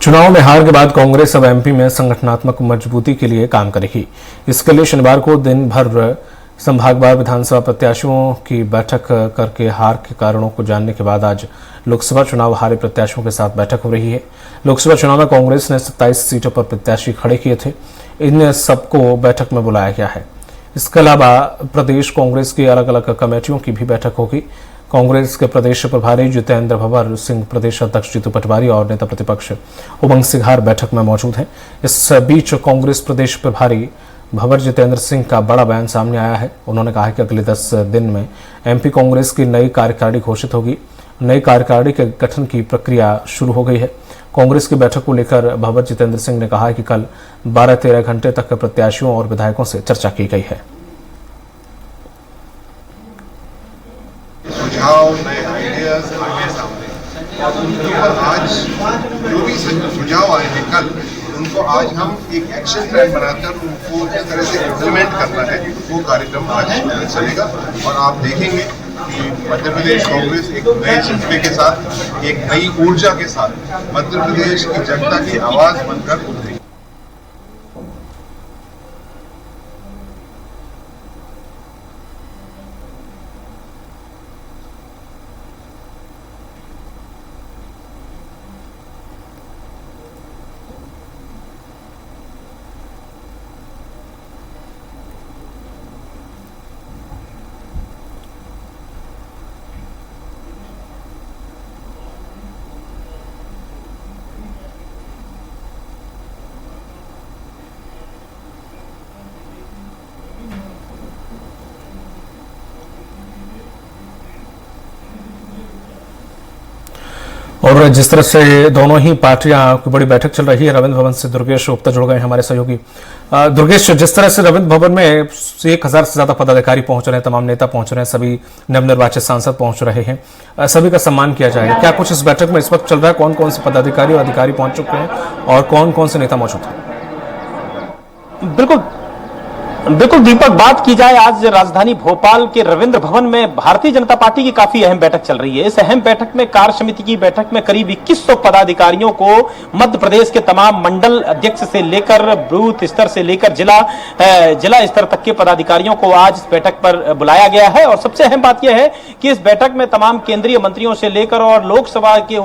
चुनाव में हार के बाद कांग्रेस अब एमपी में संगठनात्मक मजबूती के लिए काम करेगी। इसके लिए शनिवार को दिन भर संभागवार विधानसभा प्रत्याशियों की बैठक करके हार के कारणों को जानने के बाद आज लोकसभा चुनाव हारे प्रत्याशियों के साथ बैठक हो रही है। लोकसभा चुनाव में कांग्रेस ने 27 सीटों पर प्रत्याशी खड़े किए थे। इन सबको बैठक में बुलाया गया है। इसके अलावा प्रदेश कांग्रेस की अलग अलग कमेटियों की भी बैठक होगी। कांग्रेस के प्रदेश प्रभारी जितेंद्र भवर सिंह, प्रदेश अध्यक्ष जीतू पटवारी और नेता प्रतिपक्ष उमंग सिघार बैठक में मौजूद हैं। इस बीच कांग्रेस प्रदेश प्रभारी भवर जितेंद्र सिंह का बड़ा बयान सामने आया है। उन्होंने कहा कि अगले 10 दिन में एमपी कांग्रेस की नई कार्यकारिणी घोषित होगी। नई कार्यकारिणी के गठन की प्रक्रिया शुरू हो गई है। कांग्रेस की बैठक को लेकर भवर जितेंद्र सिंह ने कहा कि कल 12-13 घंटे तक प्रत्याशियों और विधायकों से चर्चा की गई है। सुझाव, नए आइडियाज आए सामने और उनके ऊपर आज जो भी सुझाव आए हैं कल, उनको आज हम एक एक्शन प्लान बनाकर उनको किस तरह से इम्प्लीमेंट करना है वो कार्यक्रम आज चलेगा। और आप देखेंगे कि मध्य प्रदेश कांग्रेस एक नए जज्बे के साथ, एक नई ऊर्जा के साथ मध्य प्रदेश की जनता की आवाज बनकर उभरेगी। और जिस तरह से दोनों ही पार्टियां की बड़ी बैठक चल रही है, रविंद्र भवन से दुर्गेश गुप्ता जुड़ गए हमारे सहयोगी। दुर्गेश, जिस तरह से रविंद्र भवन में 1000 से ज्यादा पदाधिकारी पहुंच रहे हैं, तमाम नेता पहुंच रहे हैं, सभी नवनिर्वाचित सांसद पहुंच रहे हैं, सभी का सम्मान किया जाएगा। क्या कुछ इस बैठक में इस वक्त चल रहा है? कौन कौन से पदाधिकारी और अधिकारी पहुंच चुके हैं और कौन कौन से नेता मौजूद हैं? बिल्कुल दीपक, बात की जाए आज राजधानी भोपाल के रविंद्र भवन में भारतीय जनता पार्टी की काफी अहम बैठक चल रही है। इस अहम बैठक में कार्य समिति की बैठक में करीब 2100 पदाधिकारियों को मध्य प्रदेश के तमाम मंडल अध्यक्ष से लेकर बूथ स्तर से लेकर जिला स्तर तक के पदाधिकारियों को आज इस बैठक पर बुलाया गया है। और सबसे अहम बात यह है कि इस बैठक में तमाम केंद्रीय मंत्रियों से लेकर और लोकसभा के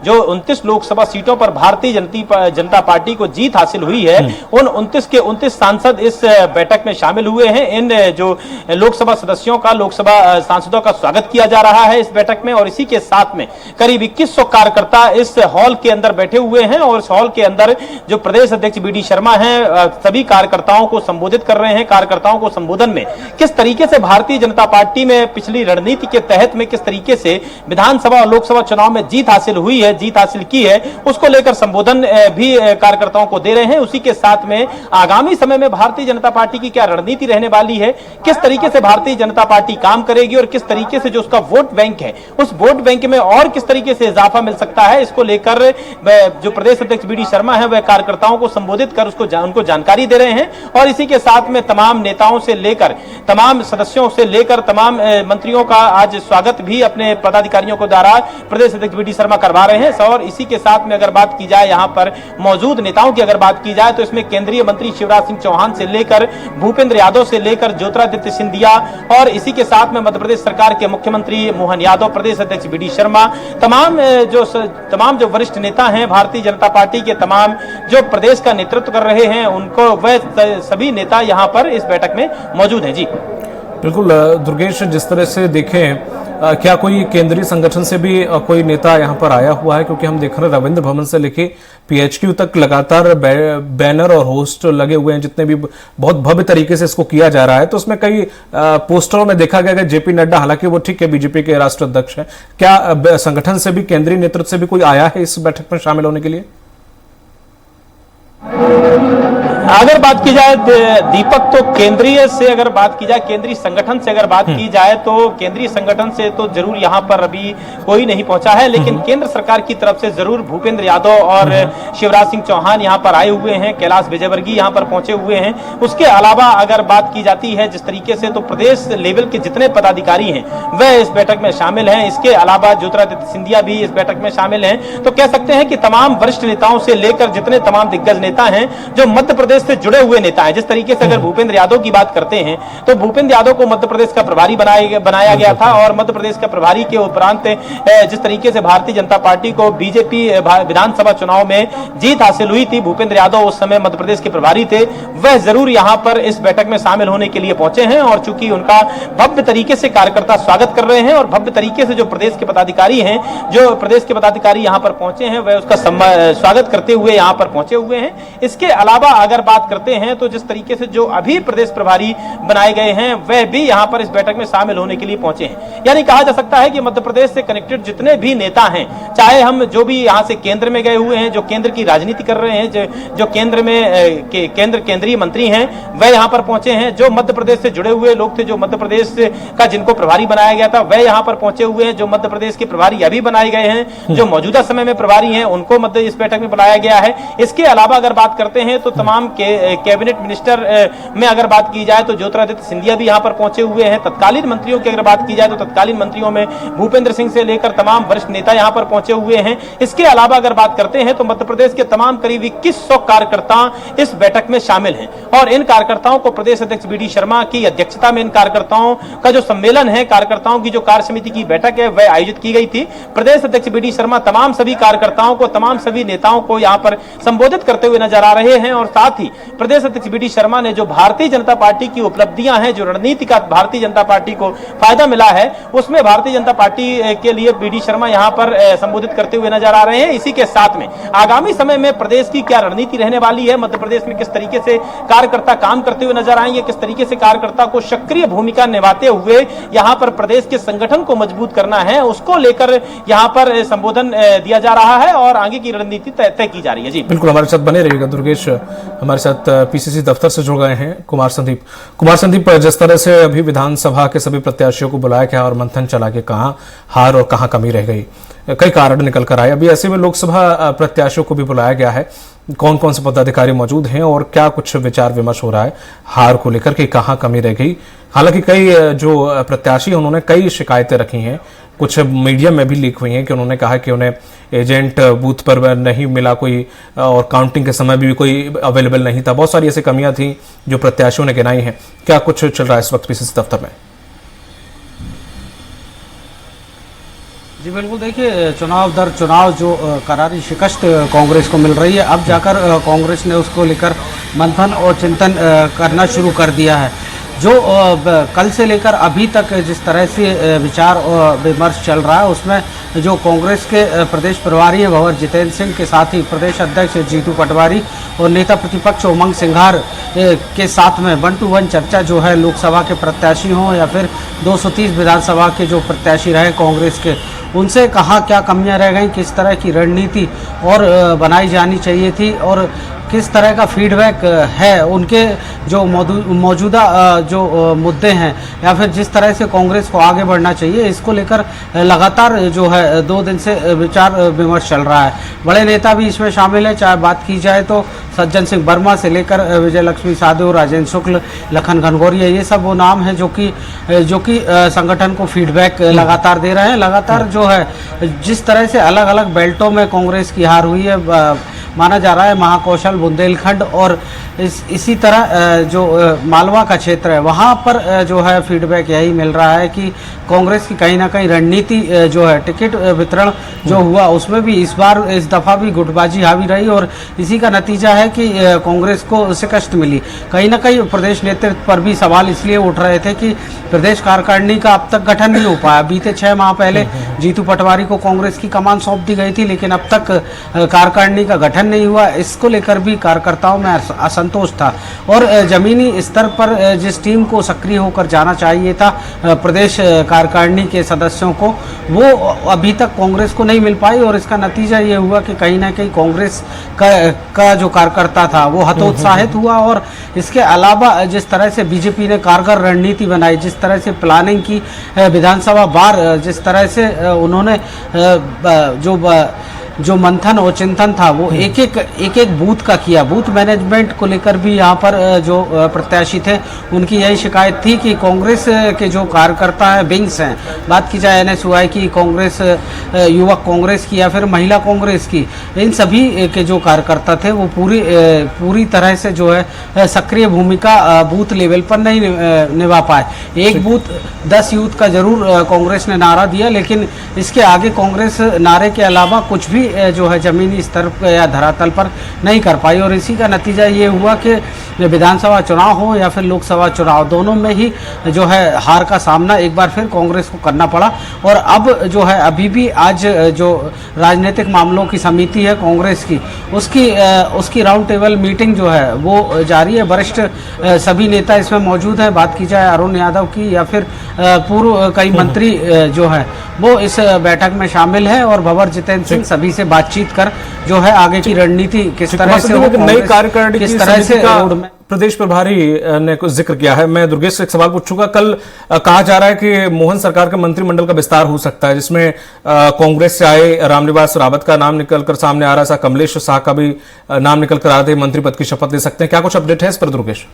जो 29 लोकसभा सीटों पर भारतीय जनता पार्टी को जीत हासिल हुई है, उन 29 के 29 सांसद इस बैठक में शामिल हुए हैं। इन जो लोकसभा सदस्यों का, लोकसभा सांसदों का स्वागत किया जा रहा है इस बैठक में। और इसी के साथ में करीब 2100 कार्यकर्ता इस हॉल के अंदर बैठे हुए हैं और इस हॉल के अंदर जो प्रदेश अध्यक्ष बीडी शर्मा हैं, सभी कार्यकर्ताओं को संबोधित कर रहे हैं। कार्यकर्ताओं को संबोधन में किस तरीके से भारतीय जनता पार्टी में पिछली रणनीति के तहत में किस तरीके से विधानसभा और लोकसभा चुनाव में जीत हासिल की है, उसको लेकर संबोधन भी कार्यकर्ताओं को दे रहे हैं। उसी के साथ में आगामी समय में भारतीय जनता पार्टी की क्या रणनीति रहने वाली है, किस तरीके से भारतीय जनता पार्टी काम करेगी और किस तरीके से जो उसका वोट बैंक है, उस वोट बैंक में और किस तरीके से इजाफा मिल सकता है, इसको लेकर जो प्रदेश अध्यक्ष बीडी शर्मा है वह कार्यकर्ताओं को संबोधित कर उनको जानकारी दे रहे हैं। और इसी के साथ में तमाम नेताओं से लेकर, तमाम सदस्यों से लेकर, तमाम मंत्रियों का आज स्वागत भी अपने पदाधिकारियों को द्वारा प्रदेश अध्यक्ष बीडी शर्मा करवा रहे हैं। और इसी के साथ में अगर बात की जाए यहां पर मौजूद नेताओं की अगर बात की जाए तो इसमें केंद्रीय मंत्री शिवराज सिंह चौहान से लेकर भूपेंद्र यादव से लेकर ज्योतिरादित्य सिंधिया और इसी के साथ में मध्य प्रदेश सरकार के मुख्यमंत्री मोहन यादव, प्रदेश अध्यक्ष बीडी शर्मा, तमाम जो वरिष्ठ नेता हैं भारतीय जनता पार्टी के, तमाम जो प्रदेश का नेतृत्व कर रहे हैं, उनको वह सभी नेता यहां पर इस बैठक में मौजूद हैं। जी बिल्कुल दुर्गेश, जिस तरह से देखें, क्या कोई केंद्रीय संगठन से भी कोई नेता यहां पर आया हुआ है? क्योंकि हम देख रहे हैं रविंद्र भवन से लेके पीएचक्यू तक लगातार बैनर और होस्ट लगे हुए हैं, जितने भी बहुत भव्य तरीके से इसको किया जा रहा है। तो उसमें कई पोस्टरों में देखा गया कि जेपी नड्डा, हालांकि वो ठीक है बीजेपी के राष्ट्रीय अध्यक्ष हैं, क्या संगठन से भी, केंद्रीय नेतृत्व से भी कोई आया है इस बैठक में शामिल होने के लिए? अगर बात की जाए दीपक, तो केंद्रीय से अगर बात की जाए, केंद्रीय संगठन से अगर बात की जाए, तो केंद्रीय संगठन से तो जरूर यहां पर अभी कोई नहीं पहुंचा है, लेकिन केंद्र सरकार की तरफ से जरूर भूपेंद्र यादव और शिवराज सिंह चौहान यहां पर आए हुए हैं, कैलाश विजयवर्गीय यहां पर पहुंचे हुए हैं। उसके अलावा अगर बात की जाती है जिस तरीके से, तो प्रदेश लेवल के जितने पदाधिकारी हैं वह इस बैठक में शामिल हैं। इसके अलावा ज्योतिरादित्य सिंधिया भी इस बैठक में शामिल हैं। तो कह सकते हैं कि तमाम वरिष्ठ नेताओं से लेकर जितने तमाम दिग्गज नेता हैं जो मध्य प्रदेश से जुड़े हुए नेता हैं। जिस तरीके से अगर भूपेंद्र यादव की बात करते हैं, तो भूपेंद्र यादव को मध्य प्रदेश का प्रभारी बनाया गया था, और मध्य प्रदेश का प्रभारी के उपरांत जिस तरीके से भारतीय जनता पार्टी को बीजेपी विधानसभा चुनाव में जीत हासिल हुई थी, भूपेंद्र यादव उस समय मध्य प्रदेश के प्रभारी थे, वह जरूर यहां पर इस बैठक में शामिल होने के लिए पहुंचे हैं। और चूंकि उनका भव्य तरीके से कार्यकर्ता स्वागत कर रहे हैं, और भव्य तरीके से जो प्रदेश के पदाधिकारी हैं, जो प्रदेश के पदाधिकारी यहां पर पहुंचे हैं, वह उसका स्वागत करते हुए यहां पर पहुंचे हुए हैं। इसके अलावा अगर बात करते हैं, तो जिस तरीके से जो अभी प्रदेश प्रभारी बनाए गए हैं, वह भी यहां पर इस बैठक में शामिल होने के लिए पहुंचे हैं। यानी कहा जा सकता है कि मध्य प्रदेश से कनेक्टेड जितने भी नेता हैं, चाहे हम जो भी यहां से केंद्र में गए हुए हैं, जो केंद्र की राजनीति कर रहे हैं, जो केंद्र में केंद्रीय मंत्री हैं, वह यहां पर पहुंचे हैं। जो मध्य प्रदेश से जुड़े हुए लोग थे, जो मध्य प्रदेश का जिनको प्रभारी बनाया गया था, वह यहां पर पहुंचे हुए हैं। जो मध्य प्रदेश के प्रभारी अभी बनाए गए हैं, जो मौजूदा समय में प्रभारी हैं, उनको मध्य इस बैठक में बुलाया गया है। इसके अलावा अगर बात करते हैं, तो तमाम कैबिनेट मिनिस्टर में अगर बात की जाए, तो ज्योतिरादित्य सिंधिया भी यहां पर पहुंचे हुए हैं। तत्कालीन मंत्रियों की अगर बात की जाए, तो तत्कालीन मंत्रियों में भूपेंद्र सिंह से लेकर तमाम वरिष्ठ नेता यहां पर पहुंचे हुए हैं। इसके अलावा अगर बात करते हैं, तो मध्य प्रदेश के तमाम करीब 2100 कार्यकर्ता इस बैठक में शामिल हैं, और इन कार्यकर्ताओं को प्रदेश अध्यक्ष बी डी शर्मा की अध्यक्षता में इन कार्यकर्ताओं का जो सम्मेलन है, कार्यकर्ताओं की जो कार्य समिति की बैठक है, वह आयोजित की गई थी। प्रदेश अध्यक्ष बी डी शर्मा तमाम सभी कार्यकर्ताओं को, तमाम सभी नेताओं को यहां पर संबोधित करते हुए नजर आ रहे हैं। और साथ ही प्रदेश अध्यक्ष बी डी शर्मा ने जो भारतीय जनता पार्टी की उपलब्धियां हैं, जो रणनीति का भारतीय जनता पार्टी को फायदा मिला है, उसमें भारतीय जनता पार्टी के लिए बी डी शर्मा यहां पर संबोधित करते हुए नजर आ रहे हैं। इसी के साथ में आगामी समय में प्रदेश की क्या रणनीति रहने वाली है, मध्य प्रदेश में किस तरीके से कार्यकर्ता काम करते हुए नजर आएंगे, किस तरीके से कार्यकर्ता को सक्रिय भूमिका निभाते हुए यहां पर प्रदेश के संगठन को मजबूत करना है, उसको लेकर यहां पर संबोधन दिया जा रहा है, और आगे की रणनीति तय की जा रही है। जी बिल्कुल, हमारे साथ बने रहिएगा। दुर्गेश हमारे साथ पीसीसी दफ्तर से जुड़ गए हैं कुमार संदीप, जिस तरह से अभी विधानसभा के सभी प्रत्याशियों को बुलाया गया और मंथन चला के कहां हार और कहां कमी रह गई, कई कारण निकल कर आए। अभी ऐसे में लोकसभा प्रत्याशियों को भी बुलाया गया है, कौन कौन से पदाधिकारी मौजूद हैं और क्या कुछ विचार विमर्श हो रहा है हार को लेकर कि कहां कमी रह गई। हालांकि कई जो प्रत्याशी उन्होंने कई शिकायतें रखी हैं, कुछ मीडिया में भी लीक हुई हैं कि उन्होंने कहा कि उन्हें एजेंट बूथ पर नहीं मिला कोई, और काउंटिंग के समय भी कोई अवेलेबल नहीं था। बहुत सारी ऐसी कमियां थी जो प्रत्याशियों ने गिनाई हैं। क्या कुछ चल रहा है इस वक्त पीसीसी दफ्तर में? जी बिल्कुल, देखिए चुनाव दर चुनाव जो करारी शिकस्त कांग्रेस को मिल रही है, अब जाकर कांग्रेस ने उसको लेकर मंथन और चिंतन करना शुरू कर दिया है। जो कल से लेकर अभी तक जिस तरह से विचार और विमर्श चल रहा है, उसमें जो कांग्रेस के प्रदेश प्रभारी हैं भंवर जितेंद्र सिंह के साथ ही प्रदेश अध्यक्ष जीतू पटवारी और नेता प्रतिपक्ष उमंग सिंघार के साथ में 1 to 1 चर्चा जो है, लोकसभा के प्रत्याशी हों या फिर 230 विधानसभा के जो प्रत्याशी रहे कांग्रेस के, उनसे कहाँ क्या कमियां रह गई, किस तरह की रणनीति और बनाई जानी चाहिए थी, और किस तरह का फीडबैक है, उनके जो मौजूदा जो मुद्दे हैं या फिर जिस तरह से कांग्रेस को आगे बढ़ना चाहिए, इसको लेकर लगातार जो है 2 दिन से विचार विमर्श चल रहा है। बड़े नेता भी इसमें शामिल है, चाहे बात की जाए तो सज्जन सिंह वर्मा से लेकर विजय लक्ष्मी साधु, राजेंद्र शुक्ल, लखन घनघोरिया, ये सब वो नाम हैं जो कि संगठन को फीडबैक लगातार दे रहे हैं। लगातार जो है जिस तरह से अलग अलग बेल्टों में कांग्रेस की हार हुई है, माना जा रहा है महाकौशल, बुंदेलखंड और इसी तरह जो मालवा का क्षेत्र है, वहाँ पर जो है फीडबैक यही मिल रहा है कि कांग्रेस की कहीं ना कहीं रणनीति जो है, टिकट वितरण जो हुआ उसमें भी इस दफ़ा भी गुटबाजी हावी रही, और इसी का नतीजा है कि कांग्रेस को शिकस्त मिली। कहीं ना कहीं प्रदेश नेतृत्व पर भी सवाल इसलिए उठ रहे थे कि प्रदेश कार्यकारिणी का अब तक गठन नहीं हो पाया। बीते 6 माह पहले जीतू पटवारी को कांग्रेस की कमान सौंप दी गई थी, लेकिन अब तक कार्यकारिणी का गठन नहीं हुआ। इसको लेकर भी कार्यकर्ताओं में असंतोष था, और जमीनी स्तर पर जिस टीम को सक्रिय होकर जाना चाहिए था प्रदेश कार्यकारिणी के सदस्यों को, वो अभी तक कांग्रेस को नहीं मिल पाई और इसका नतीजा ये हुआ कि कहीं ना कहीं कांग्रेस का जो कार्यकर्ता था वो हतोत्साहित हुआ। और इसके अलावा जिस तरह से बीजेपी ने कारगर रणनीति बनाई, जिस तरह से प्लानिंग की विधानसभा बार, जिस तरह से उन्होंने जो मंथन और चिंतन था वो एक एक बूथ का किया। बूथ मैनेजमेंट को लेकर भी यहाँ पर जो प्रत्याशी थे उनकी यही शिकायत थी कि कांग्रेस के जो कार्यकर्ता हैं, विंग्स हैं, बात की जाए NSUI की, कांग्रेस युवक कांग्रेस की या फिर महिला कांग्रेस की, इन सभी के जो कार्यकर्ता थे वो पूरी तरह से जो है सक्रिय भूमिका बूथ लेवल पर नहीं निभा पाए। एक बूथ 10 यूथ का जरूर कांग्रेस ने नारा दिया, लेकिन इसके आगे कांग्रेस नारे के अलावा कुछ भी जो है जमीनी स्तर या धरातल पर नहीं कर पाई। और इसी का नतीजा ये हुआ कि विधानसभा चुनाव हो या फिर लोकसभा चुनाव, दोनों में ही जो है हार का सामना एक बार फिर कांग्रेस को करना पड़ा। और अब जो है अभी भी आज जो राजनीतिक मामलों की समिति है कांग्रेस की, उसकी राउंड टेबल मीटिंग जो है वो जारी है। वरिष्ठ सभी नेता इसमें मौजूद हैं। बात की जाए अरुण यादव की या फिर पूर्व कई मंत्री जो है वो इस बैठक में शामिल है और भंवर जितेंद्र सिंह सभी से बातचीत कर जो है आगे की रणनीति किस तरह से नई कार्यकारिणी किस तरह से प्रदेश प्रभारी ने कुछ जिक्र किया है। मैं दुर्गेश से एक सवाल पूछूंगा। कल कहा जा रहा है कि मोहन सरकार के मंत्रिमंडल का विस्तार हो सकता है, जिसमें कांग्रेस से आए रामनिवास रावत का नाम निकलकर सामने आ रहा है, कमलेश शाह का भी नाम निकलकर आ रहा है, मंत्री पद की शपथ ले सकते हैं। क्या कुछ अपडेट है इस पर दुर्गेश?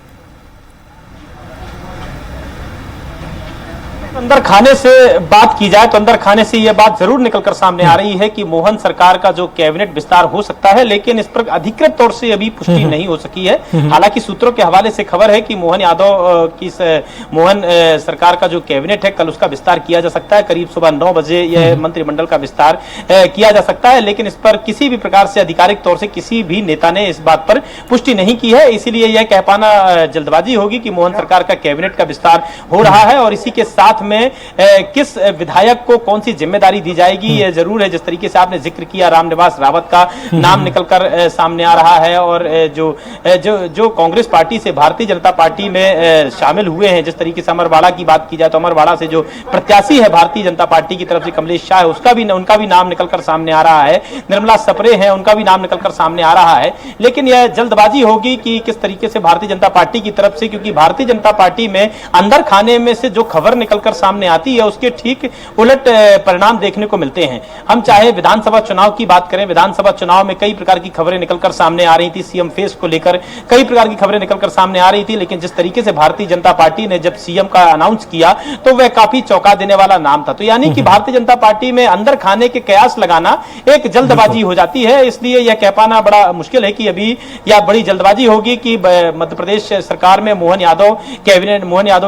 अंदर खाने से बात की जाए तो अंदर खाने से यह बात जरूर निकलकर सामने आ रही है कि मोहन सरकार का जो कैबिनेट विस्तार हो सकता है, लेकिन इस पर अधिकृत तौर से अभी पुष्टि नहीं हो सकी है। हालांकि सूत्रों के हवाले से खबर है कि मोहन सरकार का जो कैबिनेट है कल उसका विस्तार किया जा सकता है। करीब सुबह 9 बजे यह मंत्रिमंडल का विस्तार किया जा सकता है, लेकिन इस पर किसी भी प्रकार से आधिकारिक तौर से किसी भी नेता ने इस बात पर पुष्टि नहीं की है। इसीलिए यह कह पाना जल्दबाजी होगी कि मोहन सरकार का कैबिनेट का विस्तार हो रहा है और इसी के साथ में किस विधायक को कौन सी जिम्मेदारी दी जाएगी यह जरूर है। जिस तरीके से आपने जिक्र किया रामनिवास रावत का नाम निकलकर सामने आ रहा है और जो कांग्रेस पार्टी से भारतीय जनता पार्टी में शामिल हुए हैं, जिस तरीके से अमरवाड़ा की बात की जाए तो अमरवाड़ा से जो प्रत्याशी है भारतीय जनता पार्टी की तरफ से कमलेश शाह है, उनका भी नाम निकलकर सामने आ रहा है। निर्मला सपरे हैं, उनका भी नाम निकलकर सामने आ रहा है। लेकिन यह जल्दबाजी होगी कि किस तरीके से भारतीय जनता पार्टी की तरफ से, क्योंकि भारतीय जनता पार्टी में अंदर खाने में से जो खबर निकलकर सामने आती है उसके ठीक उलट परिणाम देखने को मिलते हैं। हम चाहे विधानसभा चुनाव की बात करें, विधानसभा चुनाव में कई प्रकार की खबरें निकलकर सामने आ रही थी, सीएम फेस को लेकर कई प्रकार की खबरें निकलकर सामने आ रही थी, लेकिन जिस तरीके से भारतीय जनता पार्टी ने जब सीएम का अनाउंस किया तो वह काफी चौंका देने वाला नाम था। तो यानी कि भारतीय जनता पार्टी में अंदर खाने के कयास लगाना एक जल्दबाजी हो जाती है। इसलिए यह कह पाना बड़ा मुश्किल है कि अभी या बड़ी जल्दबाजी होगी कि मध्य प्रदेश सरकार में मोहन यादव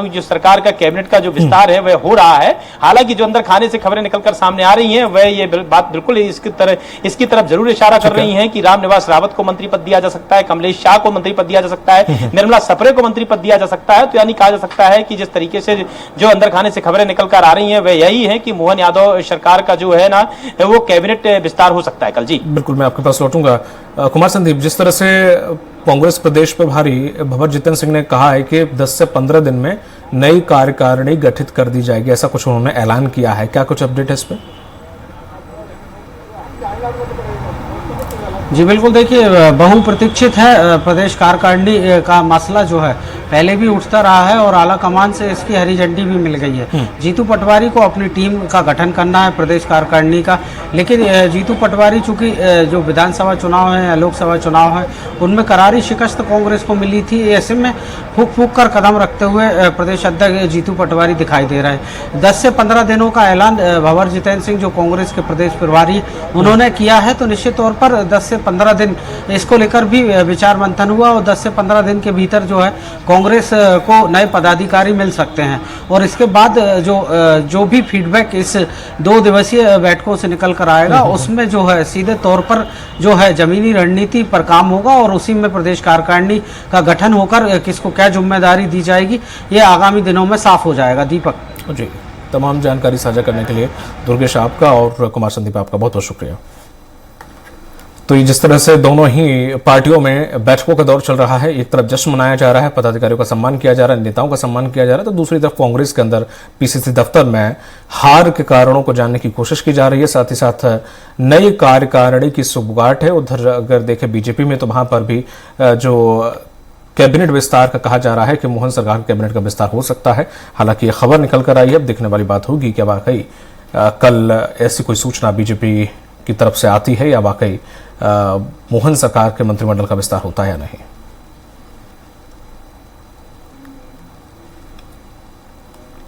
की जो सरकार का कैबिनेट का जो विस्तार है वह हो रहा है। हालांकि जो अंदर खाने से खबरें निकलकर सामने आ रही हैं वह ये बात बिल्कुल इसकी तरफ जरूर इशारा कर रही हैं कि रामनिवास रावत को मंत्री पद दिया जा सकता है, कमलेश शाह को मंत्री पद दिया जा सकता है, निर्मला सपरे को मंत्री पद दिया जा सकता है। तो यानी कहा जा सकता है कि जिस तरीके से जो अंदर खाने से खबरें निकलकर आ रही हैं वह यही है कि मोहन यादव सरकार का जो है ना वो कैबिनेट विस्तार हो सकता है कल। जी बिल्कुल, मैं आपके पास लौटूंगा। कुमार संदीप, जिस तरह से कांग्रेस प्रदेश प्रभारी भंवर जितेंद्र सिंह ने कहा है कि 10 से 15 दिन में नई कार्यकारिणी गठित कर दी जाएगी, ऐसा कुछ उन्होंने ऐलान किया है, क्या कुछ अपडेट है इस पर? जी बिल्कुल, देखिए बहुप्रतीक्षित है प्रदेश कार्यकारिणी का मसला जो है पहले भी उठता रहा है और आला कमान से इसकी हरी झंडी भी मिल गई है। जीतू पटवारी को अपनी टीम का गठन करना है प्रदेश कार्यकारिणी का, लेकिन जीतू पटवारी चूंकि जो विधानसभा चुनाव है या लोकसभा चुनाव है उनमें करारी शिकस्त कांग्रेस को मिली थी। ऐसे में फूक कर कदम रखते हुए प्रदेश अध्यक्ष जीतू पटवारी दिखाई दे रहे हैं। 10 से 15 दिनों का ऐलान भंवर जितेंद्र सिंह जो कांग्रेस के प्रदेश प्रभारी उन्होंने किया है, तो निश्चित तौर पर 10 से 15 दिन इसको लेकर भी विचार मंथन हुआ और 10 से 15 दिन के भीतर जो है कांग्रेस को नए पदाधिकारी मिल सकते हैं और इसके बाद जो भी फीडबैक इस 2 दिवसीय बैठकों से निकल कर आएगा उसमें जो है सीधे तौर पर जो है जमीनी रणनीति पर काम होगा और उसी में प्रदेश कार्यकारिणी का गठन होकर किसको क्या जिम्मेदारी दी जाएगी ये आगामी दिनों में साफ हो जाएगा। दीपक जी, तमाम जानकारी साझा करने के लिए दुर्गेश आपका और कुमार संदीप आपका बहुत बहुत शुक्रिया। तो ये जिस तरह से दोनों ही पार्टियों में बैठकों का दौर चल रहा है, एक तरफ जश्न मनाया जा रहा है, पदाधिकारियों का सम्मान किया जा रहा है, नेताओं का सम्मान किया जा रहा है, तो दूसरी तरफ कांग्रेस के अंदर पीसीसी दफ्तर में हार के कारणों को जानने की कोशिश की जा रही है। साथ ही साथ नई कार्यकारिणी की सुगबुगाहट है। उधर अगर देखें बीजेपी में, तो वहां पर भी जो कैबिनेट विस्तार का कहा जा रहा है कि मोहन सरकार के कैबिनेट का विस्तार हो सकता है। हालांकि यह खबर निकल कर आई है, अब देखने वाली बात होगी कि वाकई कल ऐसी कोई सूचना बीजेपी की तरफ से आती है या वाकई मोहन सरकार के मंत्रिमंडल का विस्तार होता है या नहीं।